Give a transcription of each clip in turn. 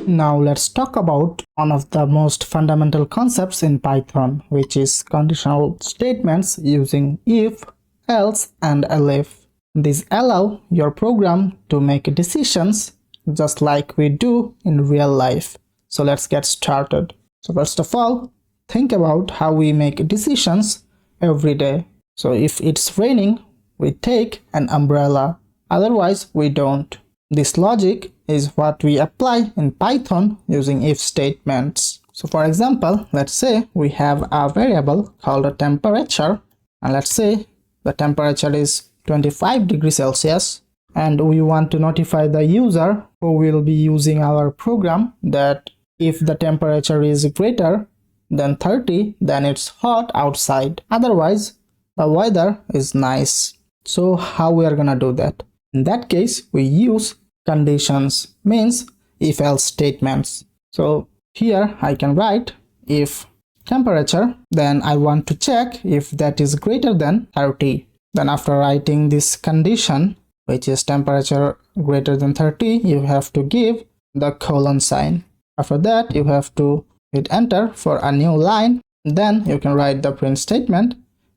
Now let's talk about one of the most fundamental concepts in Python, which is conditional statements using if, else, and elif. These allow your program to make decisions just like we do in real life. So let's get started. So first of all, think about how we make decisions every day. So if it's raining, we take an umbrella, otherwise we don't. This logic is what we apply in Python using if statements. So for example, let's say we have a variable called a temperature, and let's say the temperature is 25 degrees Celsius, and we want to notify the user who will be using our program that if the temperature is greater than 30, then it's hot outside, otherwise the weather is nice. So how we are gonna do that? In that case, we use conditions, means if else statements. So here I can write if temperature, then I want to check if that is greater than 30. Then after writing this condition, which is temperature greater than 30, you have to give the colon sign. After that, you have to hit enter for a new line. Then you can write the print statement,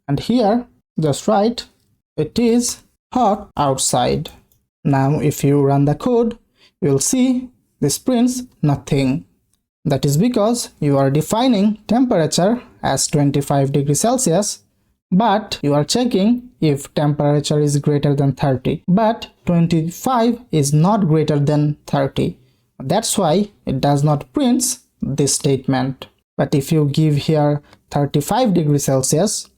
and here just write it is hot outside. Now if you run the code, you will see this prints nothing. That is because you are defining temperature as 25 degrees Celsius, but you are checking if temperature is greater than 30. But 25 is not greater than 30. That's why it does not print this statement. But if you give here 35 degrees Celsius,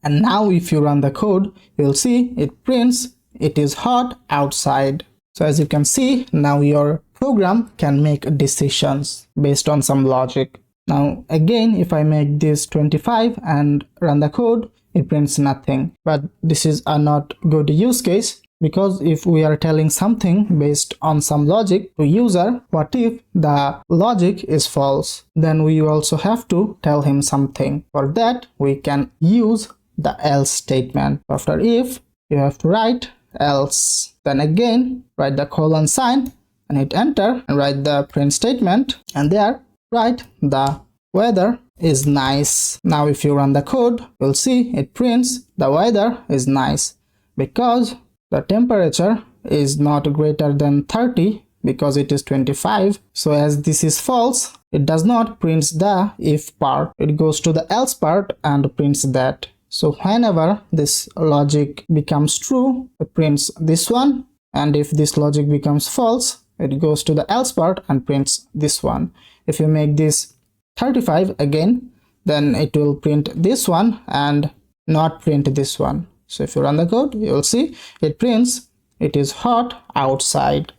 and now if you run the code, you will see it prints it is hot outside. So as you can see, now your program can make decisions based on some logic. Now again, if I make this 25 and run the code, it prints nothing. But this is a not good use case, because if we are telling something based on some logic to user, what if the logic is false? Then we also have to tell him something. For that, we can use the else statement. After if, you have to write else. Then again, write the colon sign and hit enter and write the print statement, and there write the weather is nice. Now if you run the code, you'll see it prints the weather is nice because the temperature is not greater than 30 because it is 25. So as this is false, it does not print the if part. It goes to the else part and prints that. So whenever this logic becomes true, it prints this one, and if this logic becomes false, it goes to the else part and prints this one. If you make this 35 again, then it will print this one and not print this one. So if you run the code, you will see it prints it is hot outside.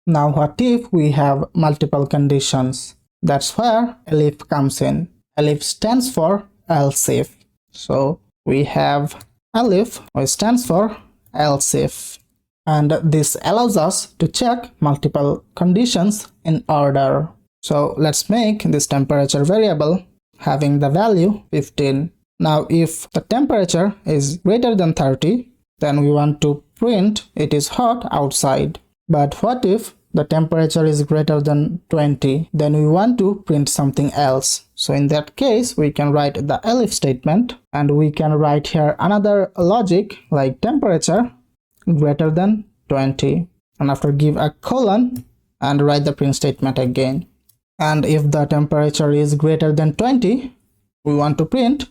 Now what if we have multiple conditions? That's where elif comes in. Elif stands for else if. So we have elif, which stands for else if, and this allows us to check multiple conditions in order. So let's make this temperature variable having the value 15. Now if the temperature is greater than 30, then we want to print it is hot outside. But what if the temperature is greater than 20? Then we want to print something else. So in that case, we can write the elif statement, and we can write here another logic like temperature greater than 20, and after give a colon and write the print statement again. And if the temperature is greater than 20, we want to print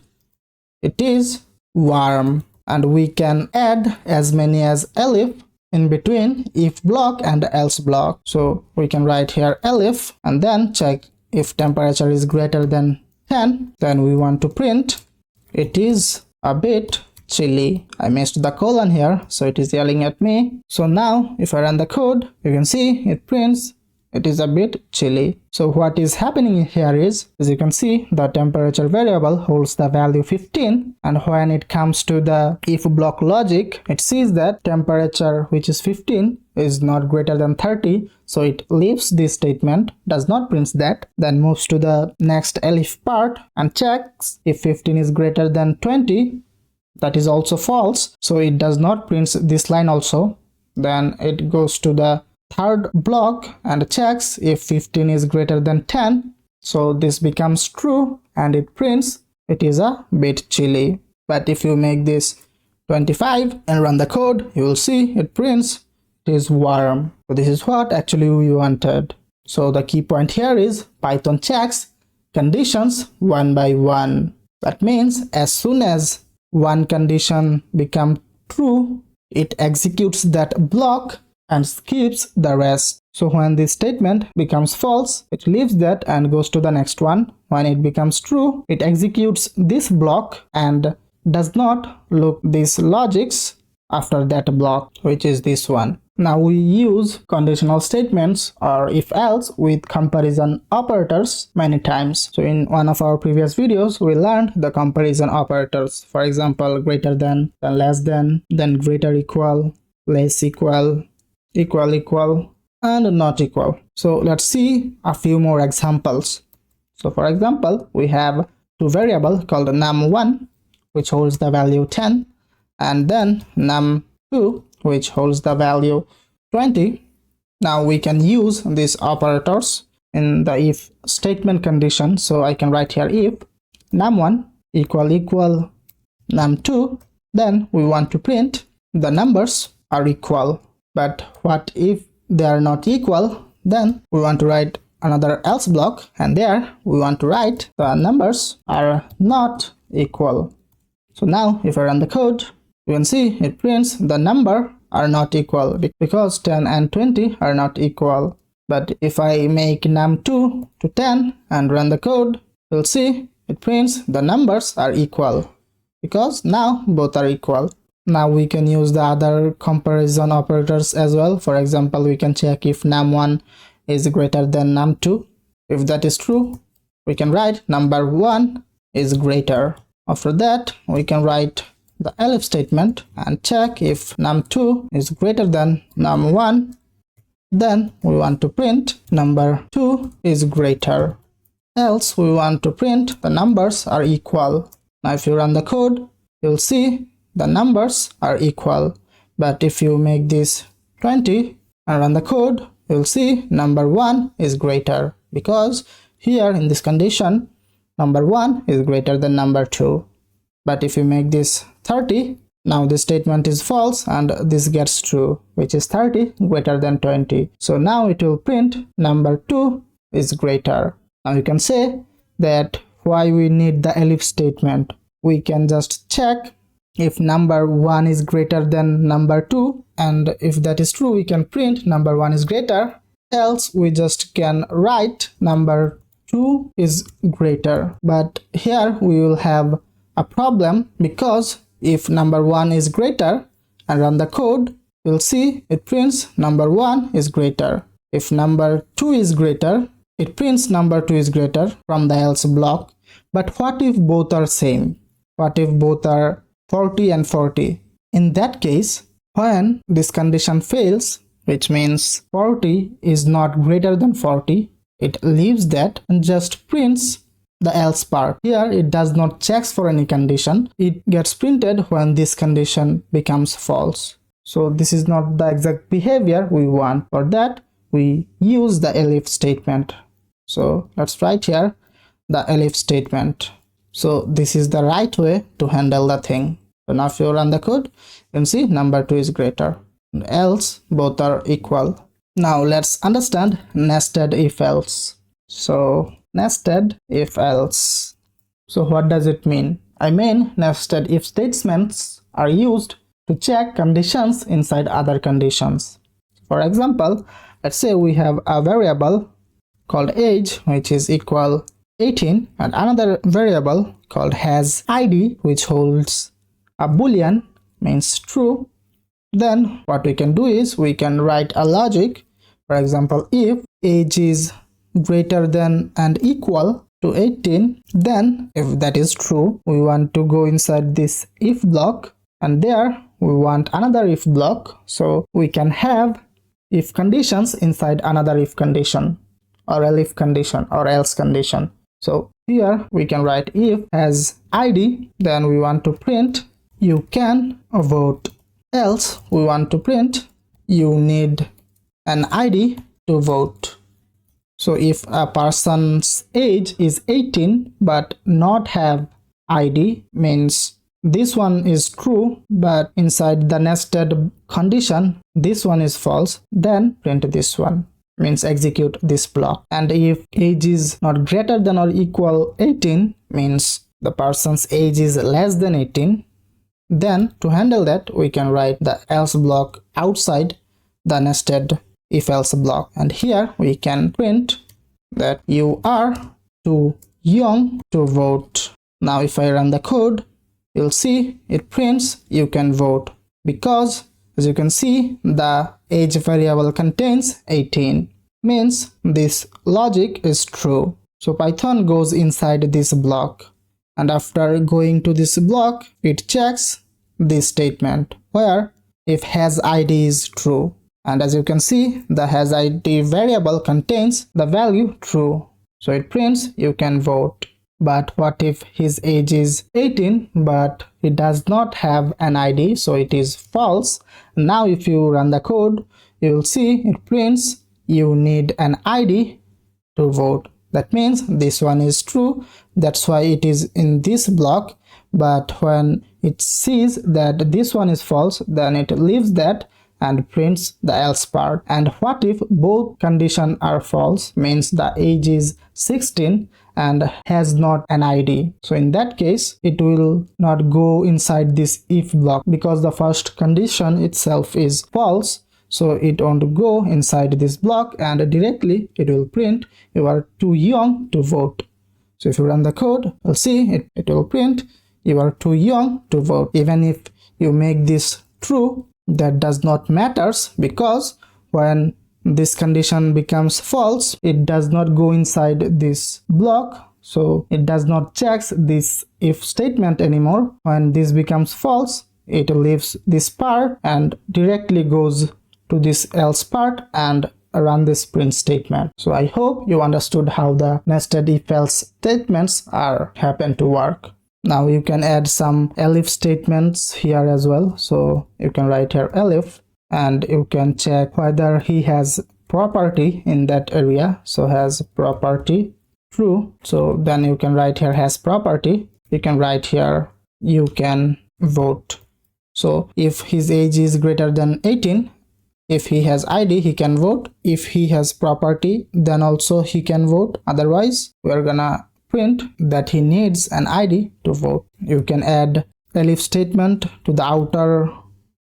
it is warm, and we can add as many as elif in between if block and else block. So we can write here elif and then check if temperature is greater than 10, then we want to print it is a bit chilly. I missed the colon here, so it is yelling at me. So now if I run the code, you can see it prints it is a bit chilly. So what is happening here is, as you can see, the temperature variable holds the value 15, and when it comes to the if block logic, it sees that temperature, which is 15, is not greater than 30, so it leaves this statement, does not print that, then moves to the next elif part and checks if 15 is greater than 20. That is also false, so it does not print this line also. Then it goes to the third block and checks if 15 is greater than 10. So this becomes true and it prints it is a bit chilly. But if you make this 25 and run the code, you will see it prints it is warm. So this is what actually we wanted. So the key point here is Python checks conditions one by one. That means as soon as one condition becomes true, it executes that block and skips the rest. So when this statement becomes false, it leaves that and goes to the next one. When it becomes true, it executes this block and does not look these logics after that block, which is this one. Now we use conditional statements or if else with comparison operators many times. So in one of our previous videos, we learned the comparison operators. For example, greater than less than, then greater equal, less equal, equal, and not equal. So let's see a few more examples. So for example, we have two variables called num1, which holds the value 10, and then num2, which holds the value 20. Now we can use these operators in the if statement condition. So I can write here if num1 equal num2, then we want to print the numbers are equal. But what if they are not equal? Then we want to write another else block, and there we want to write the numbers are not equal. So now if I run the code, you can see it prints the number are not equal because 10 and 20 are not equal. But if I make num2 to 10 and run the code, you'll see it prints the numbers are equal because now both are equal. Now we can use the other comparison operators as well. For example, we can check if num1 is greater than num2. If that is true, we can write number 1 is greater. After that, we can write the elif statement and check if num2 is greater than num1. Then we want to print number 2 is greater. Else we want to print the numbers are equal. Now if you run the code, you'll see the numbers are equal. But if you make this 20 and run the code, you'll see number 1 is greater because here in this condition number 1 is greater than number 2. But if you make this 30, now this statement is false and this gets true, which is 30 greater than 20. So now it will print number 2 is greater. Now you can say that why we need the elif statement. We can just check if number 1 is greater than number 2, and if that is true, we can print number 1 is greater. Else we just can write number 2 is greater. But here we will have a problem because if number 1 is greater and run the code, you'll see it prints number 1 is greater. If number 2 is greater, it prints number 2 is greater from the else block. But what if both are same? What if both are 40 and 40? In that case, when this condition fails, which means 40 is not greater than 40, it leaves that and just prints the else part. Here it does not check for any condition. It gets printed when this condition becomes false. So this is not the exact behavior we want. For that we use the elif statement. So let's write here the elif statement. So this is the right way to handle the thing. So now if you run the code, you can see number 2 is greater. Else both are equal. Now let's understand nested if else. So nested if else. So what does it mean? I mean nested if statements are used to check conditions inside other conditions. For example, let's say we have a variable called age which is equal 18 and another variable called has id which holds a boolean means true. Then what we can do is we can write a logic. For example, if age is greater than and equal to 18, then if that is true, we want to go inside this if block, and there we want another if block, so we can have if conditions inside another if condition or elif condition or else condition. So here we can write if has id, then we want to print you can vote. Else we want to print you need an ID to vote. So if a person's age is 18 but not have ID, means this one is true, but inside the nested condition this one is false, then print this one, means execute this block. And if age is not greater than or equal 18, means the person's age is less than 18, then to handle that we can write the else block outside the nested if else block, and here we can print that you are too young to vote. Now if I run the code, you'll see it prints you can vote, because as you can see the age variable contains 18, means this logic is true. So Python goes inside this block, and after going to this block it checks this statement where if has ID is true, and as you can see the has ID variable contains the value true, so it prints you can vote. But what if his age is 18 but he does not have an ID, so it is false. Now if you run the code, you will see it prints you need an ID to vote. That means this one is true, that's why it is in this block. But when it sees that this one is false, then it leaves that and prints the else part. And what if both conditions are false, means the age is 16 and has not an ID? So in that case it will not go inside this if block, because the first condition itself is false, so it won't go inside this block, and directly it will print you are too young to vote. So if you run the code, you'll see it will print you are too young to vote. Even if you make this true, that does not matters, because when this condition becomes false, it does not go inside this block, so it does not check this if statement anymore. When this becomes false, it leaves this part and directly goes to this else part and run this print statement. So I hope you understood how the nested if else statements happen to work. Now you can add some elif statements here as well. So you can write here elif, and you can check whether he has property in that area. So has property true, so then you can write here has property. You can write here you can vote. So if his age is greater than 18, if he has ID he can vote. If he has property, then also he can vote. Otherwise we are gonna print that he needs an ID to vote. You can add elif statement to the outer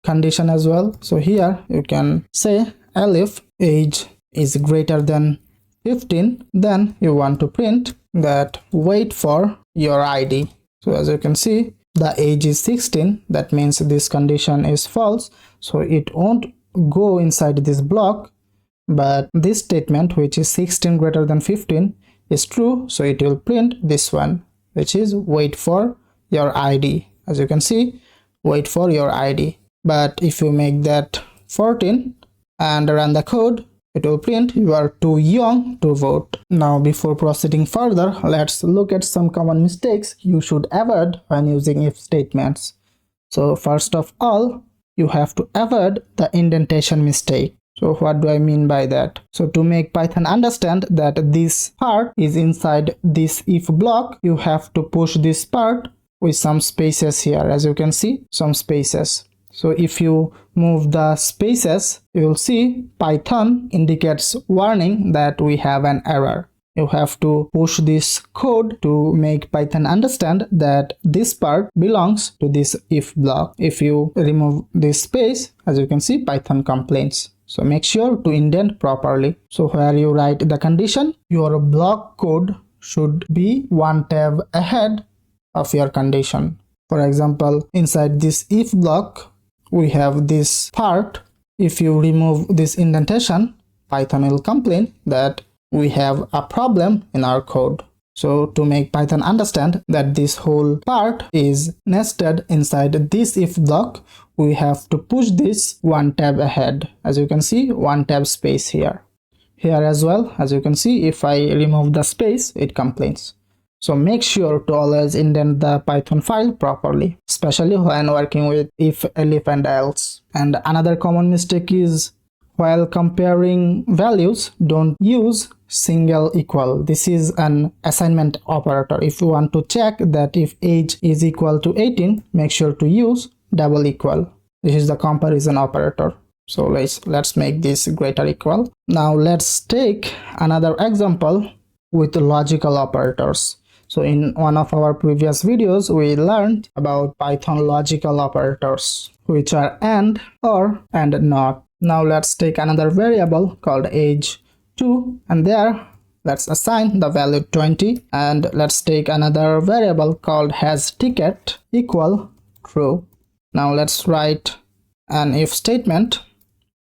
condition as well. So here you can say elif age is greater than 15, then you want to print that wait for your ID. So as you can see the age is 16, that means this condition is false, so it won't go inside this block. But this statement, which is 16 greater than 15, is true, so it will print this one, which is wait for your ID. As you can see, wait for your ID. But if you make that 14 and run the code, it will print you are too young to vote. Now before proceeding further, let's look at some common mistakes you should avoid when using if statements. So first of all, you have to avoid the indentation mistake. So what do I mean by that? So to make Python understand that this part is inside this if block, you have to push this part with some spaces here. As you can see, some spaces. So if you move the spaces, you will see Python indicates warning that we have an error. You have to push this code to make Python understand that this part belongs to this if block. If you remove this space, as you can see, Python complains. So make sure to indent properly. So where you write the condition, your block code should be one tab ahead of your condition. For example, inside this if block, we have this part. If you remove this indentation, Python will complain that we have a problem in our code. So to make Python understand that this whole part is nested inside this if block, we have to push this one tab ahead. As you can see, one tab space here. Here as well, as you can see, if I remove the space, it complains. So make sure to always indent the Python file properly, especially when working with if, elif and else. And another common mistake is while comparing values, don't use single equal. This is an assignment operator. If you want to check that if age is equal to 18, make sure to use double equal. This is the comparison operator. So let's make this greater equal. Now let's take another example with logical operators. So in one of our previous videos, we learned about Python logical operators, which are AND, OR, and NOT. Now let's take another variable called age 2, and there let's assign the value 20, and let's take another variable called has ticket equal true. Now let's write an if statement,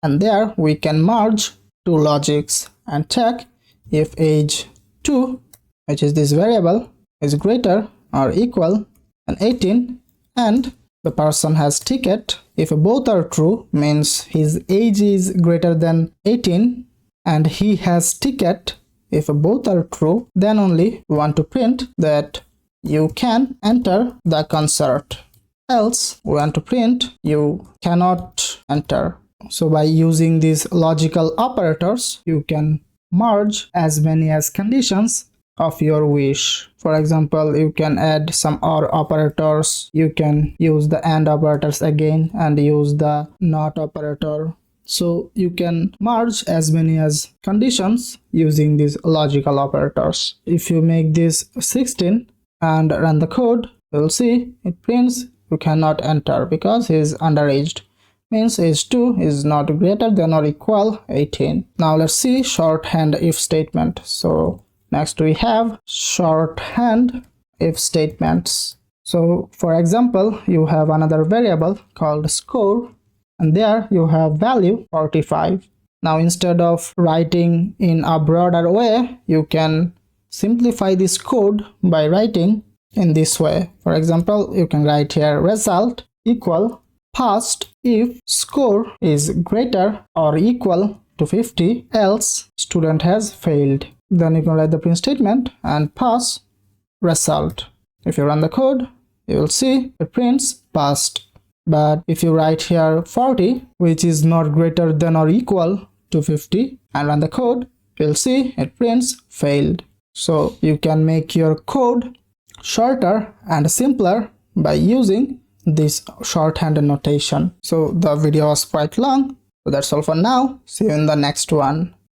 and there we can merge two logics and check if age 2, which is this variable, is greater or equal than 18, and the person has ticket. If both are true, means his age is greater than 18 and he has ticket. If both are true, then only we want to print that you can enter the concert. Else we want to print you cannot enter. So by using these logical operators, you can merge as many as conditions of your wish. For example, you can add some OR operators, you can use the AND operators again and use the NOT operator. So you can merge as many as conditions using these logical operators. If you make this 16 and run the code, you'll see it prints you cannot enter because he is underaged. Means age 2 is not greater than or equal 18. Now let's see shorthand if statement. So next we have shorthand if statements. So for example, you have another variable called score, and there you have value 45. Now instead of writing in a broader way, you can simplify this code by writing in this way. For example, you can write here result equal passed if score is greater or equal to 50, else student has failed. Then you can write the print statement and pass result. If you run the code, you will see it prints passed. But if you write here 40, which is not greater than or equal to 50, and run the code, you'll see it prints failed. So you can make your code shorter and simpler by using this shorthand notation. So the video was quite long, so that's all for now. See you in the next one.